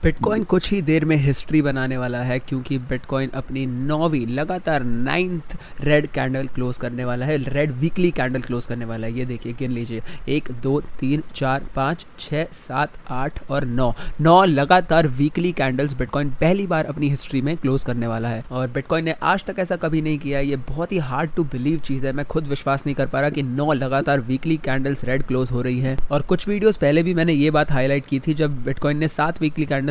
Bitcoin कुछ ही देर में history बनाने वाला है क्योंकि बिटकॉइन अपनी 9वीं लगातार 9th रेड कैंडल क्लोज करने वाला है, रेड वीकली कैंडल क्लोज करने वाला है। ये देखिए, गिन लीजिए, 1 2 3 4 5 6 7 8 और 9 लगातार वीकली कैंडल्स बिटकॉइन पहली बार अपनी हिस्ट्री में क्लोज करने वाला है। और बिटकॉइन ने आज तक ऐसा कभी नहीं किया। ये बहुत ही हार्ड टू बिलीव चीज़ है। मैं खुद विश्वास नहीं कर पा रहा कि 9 लगातार वीकली कैंडल्स रेड क्लोज हो रही हैं। और कुछ वीडियोस पहले भी मैंने ये बात हाईलाइट की थी, जब बिटकॉइन ने 8 वीकली कैंडल्स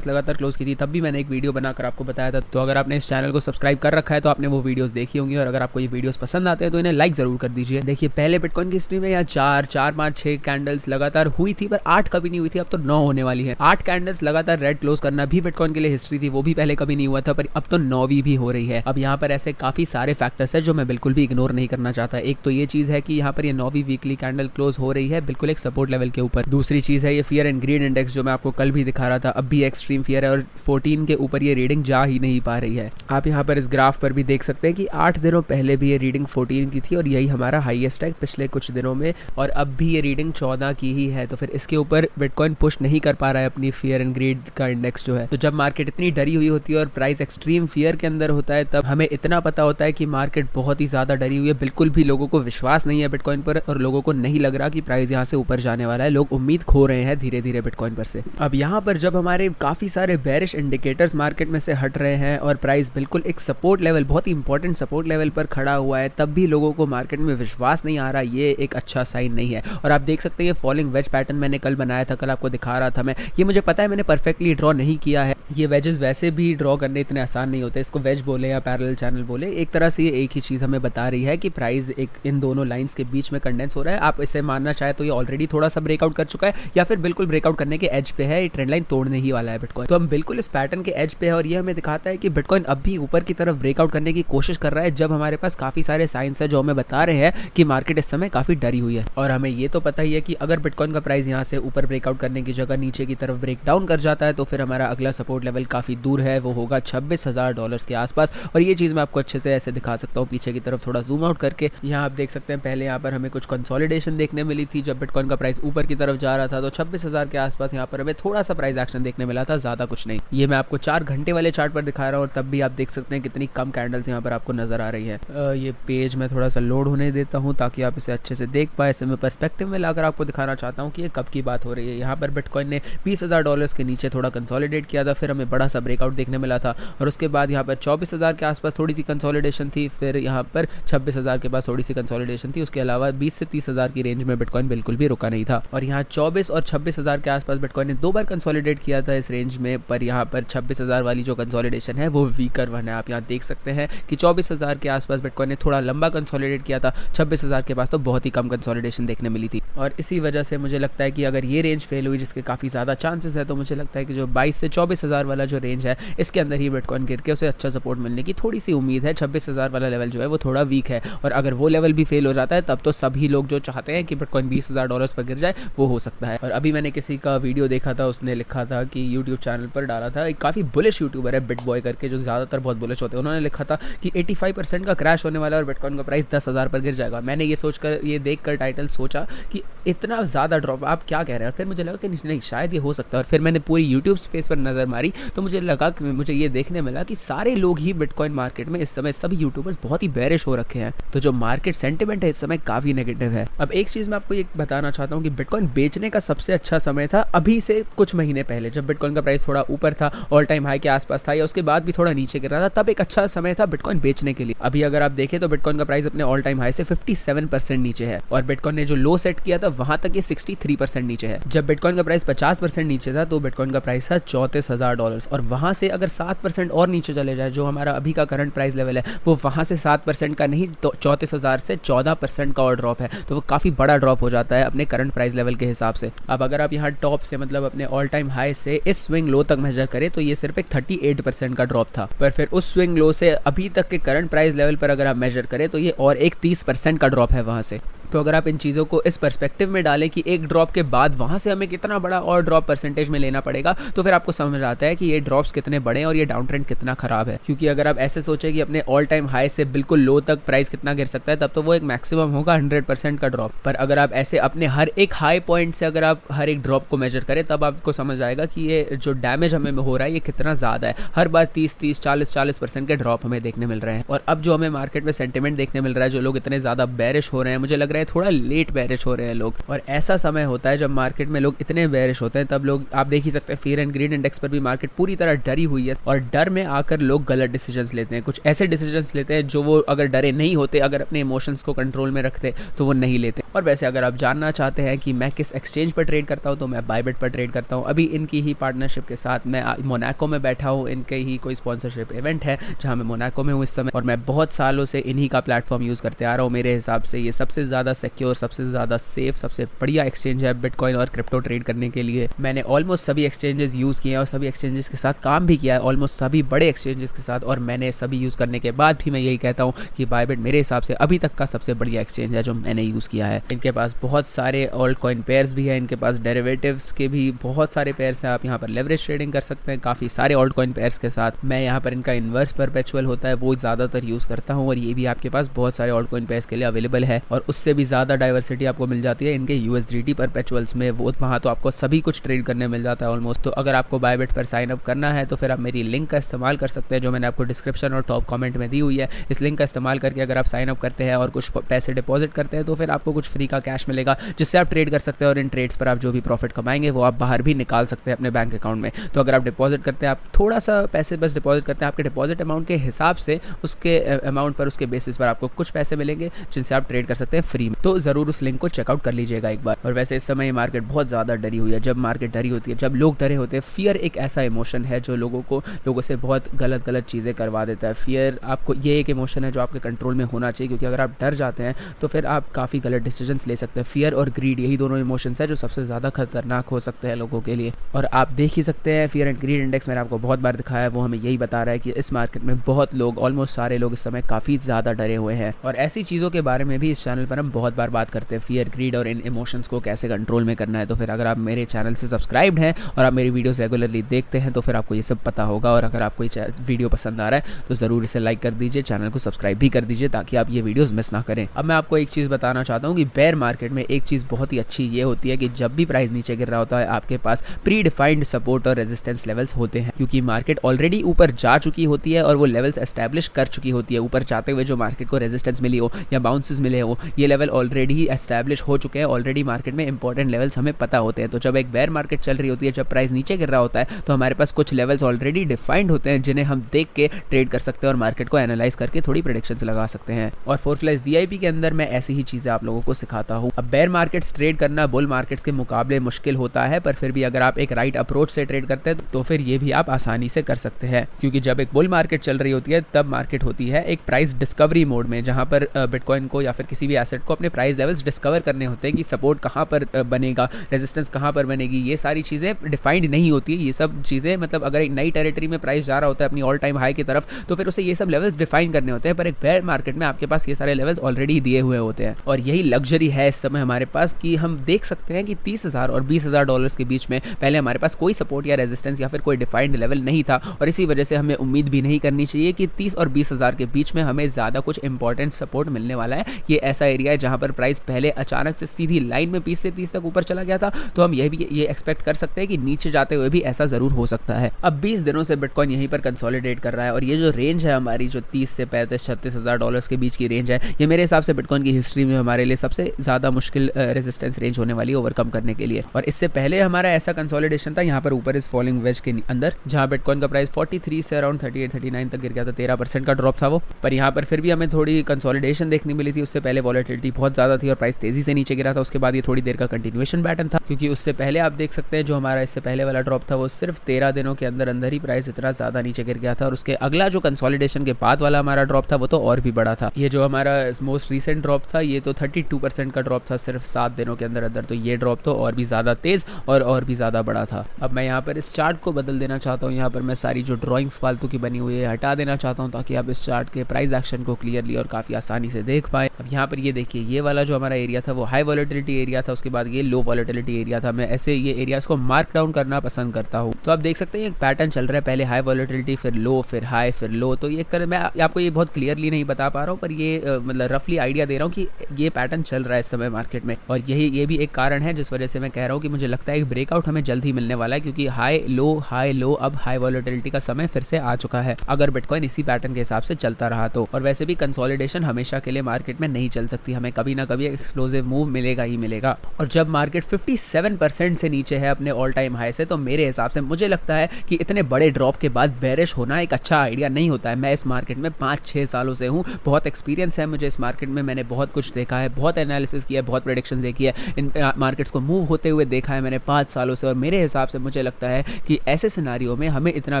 लगातार क्लोज की थी, तब भी मैंने एक वीडियो बनाकर आपको बताया था। तो अगर आपने इस चैनल को सब्सक्राइब कर रखा है तो आपने वो वीडियोस देखी होंगी, और अगर आपको ये वीडियोस पसंद आते हैं तो इन्हें लाइक जरूर कर दीजिए। देखिए, पहले बिटकॉइन की हिस्ट्री में यहाँ 4 5 6 कैंडल्स लगातार हुई थी, पर 8 कभी नहीं हुई थी। अब तो 9 होने वाली है। 8 कैंडल्स लगातार रेड क्लोज करना भी बिटकॉइन के लिए हिस्ट्री थी, वो भी पहले कभी नहीं हुआ था, पर अब तो 9वीं भी हो रही है। अब यहाँ पर ऐसे काफी सारे फैक्टर्स है जो मैं बिल्कुल भी इग्नोर नहीं करना चाहता। एक तो ये चीज है कि यहाँ पर ये 9वीं वीकली कैंडल क्लोज हो रही है बिल्कुल एक सपोर्ट लेवल के ऊपर। दूसरी चीज है ये फियर एंड ग्रीड इंडेक्स, जो मैं आपको कल भी दिखा रहा था, अब भी एक्सट्रीम फियर है और 14 के ऊपर ये रीडिंग जा ही नहीं पा रही है। आप यहाँ पर इस ग्राफ पर भी देख सकते हैं कि 8 दिनों पहले भी ये रीडिंग 14 की थी और यही हमारा हाईएस्ट है पिछले कुछ दिनों में, और अब भी ये रीडिंग 14 की ही है। तो फिर इसके ऊपर बिटकॉइन पुश नहीं कर पा रहा है अपनी फियर एंड ग्रीड का इंडेक्स जो है। तो जब मार्केट इतनी डरी हुई होती है और प्राइस एक्सट्रीम फियर के अंदर होता है, तब हमें इतना पता होता है कि मार्केट बहुत ही ज्यादा डरी हुई है। बिल्कुल भी लोगों को विश्वास नहीं है बिटकॉइन पर, और लोगों को नहीं लग रहा कि प्राइस यहाँ से ऊपर जाने वाला है। लोग उम्मीद खो रहे हैं धीरे धीरे बिटकॉइन पर से। अब यहाँ पर जब हमारे काफी सारे बेरिश इंडिकेटर्स मार्केट में से हट रहे हैं और प्राइस बिल्कुल एक सपोर्ट लेवल, बहुत ही इंपॉर्टेंट सपोर्ट लेवल पर खड़ा हुआ है, तब भी लोगों को मार्केट में विश्वास नहीं आ रहा, ये एक अच्छा साइन नहीं है। और आप देख सकते हैं ये फॉलिंग वेज पैटर्न मैंने कल बनाया था, कल आपको दिखा रहा था मैं। ये मुझे पता है मैंने परफेक्टली ड्रॉ नहीं किया है। ये वेजेस वैसे भी ड्रॉ करने इतने आसान नहीं होते। इसको वेज बोले या पैरेलल चैनल बोले, एक तरह से ये एक ही चीज़ हमें बता रही है कि प्राइस एक इन दोनों लाइंस के बीच में कंडेंस हो रहा है। आप इसे मानना चाहे तो ये ऑलरेडी थोड़ा सा ब्रेकआउट कर चुका है, या फिर बिल्कुल ब्रेकआउट करने के एज पे है। ये ट्रेंड लाइन तोड़ने ही वाला है बिटकॉइन। तो हम बिल्कुल इस पैटर्न के एज पे है, और ये हमें दिखाता है कि बिटकॉइन अब भी ऊपर की तरफ ब्रेकआउट करने की कोशिश कर रहा है, जब हमारे पास काफी सारे साइंस है जो हमें बता रहे हैं कि मार्केट इस समय काफी डरी हुई है। और हमें ये तो पता ही है कि अगर बिटकॉइन का प्राइस यहाँ से ऊपर ब्रेकआउट करने की जगह नीचे की तरफ ब्रेक डाउन कर जाता है, तो फिर हमारा अगला सपोर्ट लेवल काफी दूर है, वो होगा $26,000 के आसपास। और ये चीज मैं आपको अच्छे से ऐसे दिखा सकता हूँ पीछे की तरफ थोड़ा जूम आउट करके। यहाँ आप देख सकते हैं पहले यहाँ पर हमें कुछ कंसोलिडेशन देखने मिली थी जब बिटकॉइन का प्राइस ऊपर की तरफ जा रहा था, तो 26,000 के आसपास यहाँ पर हमें थोड़ा सा प्राइस एक्शन देखने मिला था, ज्यादा कुछ नहीं। ये मैं आपको 4 घंटे वाले चार्ट पर दिखा रहा हूँ, और तब भी आप देख सकते हैं कितनी कम कैंडल्स यहाँ पर आपको नजर आ रही है। ये पेज मैं थोड़ा सा लोड होने देता हूँ ताकि आप इसे अच्छे से देख पाए। इसे मैं पर्सपेक्टिव में लाकर आपको दिखाना चाहता हूँ कि ये कब की बात हो रही है। यहाँ पर बिटकॉइन ने $20,000 के नीचे थोड़ा कंसोलिडेट किया था, फिर हमें बड़ा सा ब्रेकआउट देखने मिला था, और उसके बाद यहाँ पर 24,000 के आसपास थोड़ी सी कंसोलिडेशन थी, फिर यहाँ पर 26,000 के पास थोड़ी सी कंसोलिडेशन थी। उसके अलावा 20 से 30,000 की रेंज में बिटकॉइन बिल्कुल भी रुका नहीं था, और यहाँ 24 और 26,000 के आसपास बिटकॉइन ने 2 बार कंसोलिडेट किया था इस रेंज में। पर यहाँ पर 26,000 वाली जो कंसोलिडेशन है वो वीकर वन है। आप यहाँ देख सकते हैं कि 24,000 के आसपास बिटकॉइन ने थोड़ा लंबा कंसोलिडेट किया था, 26,000 के पास तो बहुत ही कम कंसोलिडेशन देखने मिली थी। और इसी वजह से मुझे लगता है कि अगर ये रेंज फेल हुई, जिसके काफ़ी ज़्यादा चांसेस है, तो मुझे लगता है कि जो 22 से 24,000 वाला जो रेंज है, इसके अंदर ही बिटकॉइन गिर के उसे अच्छा सपोर्ट मिलने की थोड़ी सी उम्मीद है। 26,000 वाला लेवल जो है वो थोड़ा वीक है, और अगर वो लेवल भी फेल हो जाता है, तब तो सभी लोग जो चाहते हैं कि बिटकॉइन $20,000 पर गिर जाए, वो हो सकता है। और अभी मैंने किसी का वीडियो देखा था, उसने लिखा था कि यूट्यूब चैनल पर डाला था, एक काफ़ी बुलिश यूट्यूबर है बिटबॉय करके, जो ज़्यादातर बहुत बुलिश होते हैं। उन्होंने लिखा था कि 85% का क्रैश होने वाला है और बिटकॉइन का प्राइस 10,000 पर गिर जाएगा। मैंने ये सोचकर, ये देखकर टाइटल सोचा कि इतना ज़्यादा ड्रॉप, आप क्या कह रहे हैं। फिर मुझे लगा कि नहीं, शायद ये हो सकता है। और फिर मैंने पूरी यूट्यूब स्पेस पर नज़र मारी, तो मुझे लगा कि मुझे ये देखने मिला कि सारे लोग ही बिटकॉइन मार्केट में इस समय, सभी यूट्यूबर्स बहुत ही बेरिश हो रखे हैं। तो जो मार्केट सेंटिमेंट है इस समय काफ़ी नेगेटिव है। अब एक चीज़ मैं आपको ये बताना चाहता हूँ कि बिटकॉइन बेचने का सबसे अच्छा समय था अभी से कुछ महीने पहले, जब बिटकॉइन का प्राइस थोड़ा ऊपर था, ऑल टाइम हाई के आसपास था, या उसके बाद भी थोड़ा नीचे गिर रहा था, तब एक अच्छा समय था बिटकॉइन बेचने के लिए। अभी अगर आप देखें तो बिटकॉइन का प्राइस अपने ऑल टाइम हाई से 57% नीचे है, और बिटकॉइन ने जो लो सेट किया था वहां तक ये 63% नीचे है। जब बिटकॉइन का प्राइस 50% नीचे था, तो बिटकॉइन का प्राइस था $34,000, और वहां से अगर 7% और नीचे चले जाए, जो हमारा अभी का करंट प्राइस लेवल है, वो वहां से 7% का नहीं, तो 34,000 से 14% का और ड्रॉप है। तो वो काफी बड़ा ड्रॉप हो जाता है अपने करंट प्राइस लेवल के हिसाब से। अब अगर आप यहाँ टॉप से, मतलब अपने ऑल टाइम हाई से इस स्विंग लो तक मेजर करें, तो ये सिर्फ एक 38% का ड्रॉप था। पर फिर उस स्विंग लो से अभी तक के करंट प्राइस लेवल पर अगर आप मेजर करें, तो ये और एक 30% का ड्रॉप है वहां से। तो अगर आप इन चीज़ों को इस पर्सपेक्टिव में डालें कि एक ड्रॉप के बाद वहाँ से हमें कितना बड़ा और ड्रॉप परसेंटेज में लेना पड़ेगा, तो फिर आपको समझ आता है कि ये ड्रॉप्स कितने बड़े हैं और ये डाउन ट्रेंड कितना खराब है। क्योंकि अगर आप ऐसे सोचें कि अपने ऑल टाइम हाई से बिल्कुल लो तक प्राइस कितना गिर सकता है, तब तो वो एक मैक्सिमम होगा 100% का ड्रॉप। पर अगर आप ऐसे अपने हर एक हाई पॉइंट से अगर आप हर एक ड्रॉप को मेजर करें, तब आपको समझ आएगा कि ये जो डैमेज हमें हो रहा है ये कितना ज़्यादा है। हर बार 30-30, 40-40% के ड्रॉप हमें देखने मिल रहे हैं। और अब जो हमें मार्केट में सेंटिमेंट देखने मिल रहा है, जो लोग इतने ज़्यादा बेरिश हो रहे हैं, मुझे लग रहा है थोड़ा लेट बेरिश हो रहे हैं लोग। और ऐसा समय होता है जब मार्केट में लोग इतने बेरिश होते हैं, तब लोग, आप देख ही सकते हैं फियर एंड ग्रीड इंडेक्स पर भी मार्केट पूरी तरह डरी हुई है और डर में आकर लोग गलत डिसीजंस लेते हैं। कुछ ऐसे डिसीजंस लेते हैं जो वो अगर डरे नहीं होते, अगर अपने इमोशंस को कंट्रोल में रखते, तो वो नहीं लेते। और वैसे अगर आप जानना चाहते हैं कि मैं किस एक्सचेंज पर ट्रेड करता हूँ, तो मैं बायबिट पर ट्रेड करता हूँ। अभी इनकी ही पार्टनरशिप के साथ मैं मोनाको में बैठा हूँ। इनके ही कोई स्पॉन्सरशिप इवेंट है जहाँ मैं मोनाको में हूँ इस समय, और मैं बहुत सालों से इन्हीं का प्लेटफॉर्म यूज़ करते आ रहा हूँ। मेरे हिसाब से ये सबसे ज़्यादा सिक्योर, सबसे ज़्यादा सेफ, सबसे बढ़िया एक्सचेंज है बिटकॉइन और क्रिप्टो ट्रेड करने के लिए। मैंने ऑलमोस्ट सभी एक्सचेंजेस यूज़ किए हैं और सभी एक्सचेंजेस के साथ काम भी किया है, ऑलमोस्ट सभी बड़े एक्सचेंजेस के साथ। और मैंने सभी यूज़ करने के बाद भी मैं यही कहता हूँ कि बायबिट मेरे हिसाब से अभी तक का सबसे बढ़िया एक्सचेंज है जो मैंने यूज़ किया है। इनके पास बहुत सारे ऑल्ट कॉइन पेयर्स भी हैं, इनके पास डेरिवेटिव्स के भी बहुत सारे पेयर्स हैं। आप यहाँ पर लेवरेज ट्रेडिंग कर सकते हैं काफ़ी सारे ऑल्ट कॉइन पेयर्स के साथ। मैं यहाँ पर इनका इन्वर्स परपेचुअल होता है वो ज़्यादातर यूज़ करता हूँ, और ये भी आपके पास बहुत सारे ऑल्ट कॉइन पेयर्स के लिए अवेलेबल है। और उससे भी ज़्यादा डाइवर्सिटी आपको मिल जाती है इनके USDT परपेचुअल्स में, वो वहाँ तो आपको सभी कुछ ट्रेड करने मिल जाता है ऑलमोस्ट। तो अगर आपको बायबिट पर साइन अप करना है, तो फिर आप मेरी लिंक का इस्तेमाल कर सकते हैं जो मैंने आपको डिस्क्रिप्शन और टॉप कमेंट में दी हुई है। इस लिंक का इस्तेमाल करके अगर आप साइन अप करते हैं और कुछ पैसे डिपॉजिट करते हैं, तो फिर आपको कुछ फ्री का कैश मिलेगा जिससे आप ट्रेड कर सकते हैं। और इन ट्रेड्स पर आप जो भी प्रॉफिट कमाएंगे वो आप बाहर भी निकाल सकते हैं अपने बैंक अकाउंट में। तो अगर आप डिपॉजिट करते हैं, आप थोड़ा सा पैसे बस डिपॉजिट करते हैं, आपके डिपॉजिट अमाउंट के हिसाब से, उसके अमाउंट पर, उसके बेसिस पर आपको कुछ पैसे मिलेंगे जिनसे आप ट्रेड कर सकते हैं फ्री में। तो ज़रूर उस लिंक को चेकआउट कर लीजिएगा एक बार। और वैसे इस समय मार्केट बहुत ज़्यादा डरी हुई है। जब मार्केट डरी होती है, जब लोग डरे होते हैं, फियर एक ऐसा इमोशन है जो लोगों से बहुत गलत चीज़ें करवा देता है। फियर आपको, ये एक इमोशन है जो आपके कंट्रोल में होना चाहिए, क्योंकि अगर आप डर जाते हैं तो फिर आप काफ़ी गलत डिसीजंस ले सकते हैं। फियर और ग्रीड, यही दोनों इमोशंस है जो सबसे ज़्यादा खतरनाक हो सकते हैं लोगों के लिए। और आप देख ही सकते हैं फियर एंड ग्रीड इंडेक्स मैंने आपको बहुत बार दिखाया है, वो हमें यही बता रहा है कि इस मार्केट में बहुत लोग, ऑलमोस्ट सारे लोग इस समय काफ़ी ज़्यादा डरे हुए हैं। और ऐसी चीज़ों के बारे में भी इस चैनल पर हम बहुत बार बात करते हैं, फियर, ग्रीड और इन इमोशंस को कैसे कंट्रोल में करना है। तो फिर अगर आप मेरे चैनल से सब्सक्राइब्ड हैं और आप मेरी वीडियोस रेगुलरली देखते हैं, तो फिर आपको ये सब पता होगा। और अगर आपको ये वीडियो पसंद आ रहा है तो ज़रूर इसे लाइक कर दीजिए, चैनल को सब्सक्राइब भी कर दीजिए ताकि आप ये वीडियोस मिस ना करें। अब मैं आपको एक चीज़ बताना चाहता हूँ कि बेयर मार्केट में एक चीज़ बहुत ही अच्छी ये होती है कि जब भी प्राइस नीचे गिर रहा होता है, आपके पास प्री डिफाइंड सपोर्ट और रेजिस्टेंस लेवल्स होते हैं, क्योंकि मार्केट ऑलरेडी ऊपर जा चुकी होती है और वो लेवल्स एस्टैब्लिश कर चुकी होती है। ऊपर जाते हुए जो मार्केट को रेजिस्टेंस मिली हो या बाउंसेस मिले हो, ये लेवल ऑलरेडी ही एस्टैब्लिश हो चुके हैं। ऑलरेडी मार्केट में इंपॉर्टेंट लेवल्स हमें पता होते हैं। तो जब एक बेयर मार्केट चल रही होती है, जब प्राइस नीचे गिर रहा होता है, तो हमारे पास कुछ लेवल्स ऑलरेडी डिफाइंड होते हैं जिन्हें हम देख के ट्रेड कर सकते हैं और मार्केट को एनालाइज करके थोड़ी प्रेडिक्शंस लगा सकते हैं। और फोरफ्लाइज VIP के अंदर मैं ऐसी ही चीज़ें आप लोगों को सिखाता हूँ। अब बेयर मार्केट्स ट्रेड करना बुल मार्केट्स के मुकाबले मुश्किल होता है, पर फिर भी अगर आप एक राइट अप्रोच से ट्रेड करते हैं तो फिर ये भी आप आसानी से कर सकते हैं। क्योंकि जब एक बुल मार्केट चल रही होती है, तब मार्केट होती है एक प्राइस डिस्कवरी मोड में, जहाँ पर बिटकॉइन को या फिर किसी भी एसेट को अपने प्राइस लेवल्स डिस्कवर करने होते हैं कि सपोर्ट कहाँ पर बनेगा, रेजिस्टेंस कहाँ पर बनेगी। ये सारी चीज़ें डिफाइंड नहीं होती है। ये सब चीज़ें, मतलब अगर एक नई टेरिटरी में प्राइस जा रहा होता है अपनी ऑल टाइम हाई की तरफ, तो फिर उसे ये सब लेवल्स डिफाइन करने होते हैं। पर एक बेयर मार्केट में आपके पास ये सारे लेवल्स ऑलरेडी दिए हुए होते हैं। और यही लग्जरी है इस समय हमारे पास कि हम देख सकते हैं कि 30,000 और 20,000 डॉलर्स के बीच में पहले हमारे पास कोई सपोर्ट या रेजिस्टेंस या फिर कोई डिफाइंड लेवल नहीं था। और इसी वजह से हमें उम्मीद भी नहीं करनी चाहिए कि 30 और 20,000 के बीच में हमें ज़्यादा कुछ इंपॉर्टेंट सपोर्ट मिलने वाला है। ये ऐसा एरिया है जहाँ पर प्राइस पहले अचानक से सीधी लाइन में 20 से 30 तक ऊपर चला गया था, तो हम ये एक्सपेक्ट कर सकते हैं कि नीचे जाते हुए भी ऐसा ज़रूर हो सकता है। अब 20 दिनों से बिटकॉइन यहीं पर कंसोलिडेट कर रहा है, और ये जो रेंज है हमारी, जो 30 से 35-36,000 डॉलर्स के बीच की रेंज है, ये मेरे हिसाब से बिटकॉइन की हिस्ट्री में हमारे लिए सबसे ज़्यादा मुश्किल रेजिस्टेंस रेंज होने वाली है ओवरकम करने के लिए। और इससे पहले हमारा ऐसा कंसोलिडेशन था यहाँ पर ऊपर इस फॉलिंग वेज के अंदर, जहाँ बिटकॉइन का प्राइस 43 से अराउंड 38-39 तक गिर गया था। 13% का ड्रॉप था वो। पर यहाँ पर फिर भी हमें थोड़ी कंसोलिडेशन देखने मिली थी। उससे पहले वॉलेटिलिटी बहुत ज़्यादा थी और प्राइस तेजी से नीचे गिरा था। उसके बाद ये थोड़ी देर का कंटिन्यूएशन पैटर्न था, क्योंकि उससे पहले आप देख सकते हैं जो हमारा इससे पहले वाला ड्रॉप था वो सिर्फ 13 दिनों के अंदर अंदर ही प्राइस इतना ज़्यादा नीचे गिर गया था। और उसके अगला जो कंसोलिडेशन के बाद वाला हमारा ड्रॉप था वो तो और भी बड़ा था। ये जो हमारा मोस्ट रिसेंट ड्रॉप था, ये तो 32% का ड्रॉप था सिर्फ 7 दिनों के अंदर अंदर। तो ये ड्रॉप तो और भी ज़्यादा तेज़ और भी ज़्यादा बड़ा था। अब मैं यहाँ पर इस चार्ट को बदल देना चाहता हूँ। यहाँ पर मैं सारी जो ड्राइंग्स फालतू की बनी हुई है हटा देना चाहता हूँ, ताकि आप इस चार्ट के प्राइस एक्शन को क्लियरली और काफ़ी आसानी से देख पाएँ। अब यहाँ पर ये देखिए, देखिए ये वाला जो हमारा एरिया था वो हाई वॉलेटिलिटी एरिया था, उसके बाद ये लो वॉलेटिलिटी एरिया था। मैं ऐसे ये एरियाज को मार्क डाउन करना पसंद करता हूँ। तो आप देख सकते हैं एक पैटर्न चल रहा है, पहले हाई वॉलेटिलिटी, फिर लो, फिर हाई, फिर लो। तो ये मैं आपको ये बहुत क्लियरली नहीं बता पा रहा हूँ, पर ये मतलब रफली आइडिया दे रहा हूँ कि ये पैटर्न चल रहा है इस समय मार्केट में। और ये भी एक कारण है जिस वजह से मैं कह रहा हूँ कि मुझे लगता है एक ब्रेकआउट हमें जल्द ही मिलने वाला है, क्योंकि हाई लो अब हाई वॉलेटिलिटी का समय फिर से आ चुका है, अगर बिटकॉइन इसी पैटर्न के हिसाब से चलता रहा तो। और वैसे भी कंसोलिडेशन हमेशा के लिए मार्केट में नहीं चल सकती, हमें कभी ना कभी एक्सप्लोसिव मूव मिलेगा ही मिलेगा। और जब मार्केट 57% से नीचे है अपने ऑल टाइम हाई से, तो मेरे हिसाब से मुझे लगता है कि इतने बड़े ड्रॉप के बाद बेरिश होना एक अच्छा आइडिया नहीं होता है। मैं इस मार्केट में 5-6 सालों से हूँ, बहुत एक्सपीरियंस है मुझे इस मार्केट में, मैंने बहुत कुछ देखा है, बहुत एनालिसिस किया है, बहुत प्रेडिक्शंस देखी है, इन मार्केट्स को मूव होते हुए देखा है मैंने 5 सालों से। और मेरे हिसाब से मुझे लगता है कि ऐसे सिनारियो में हमें इतना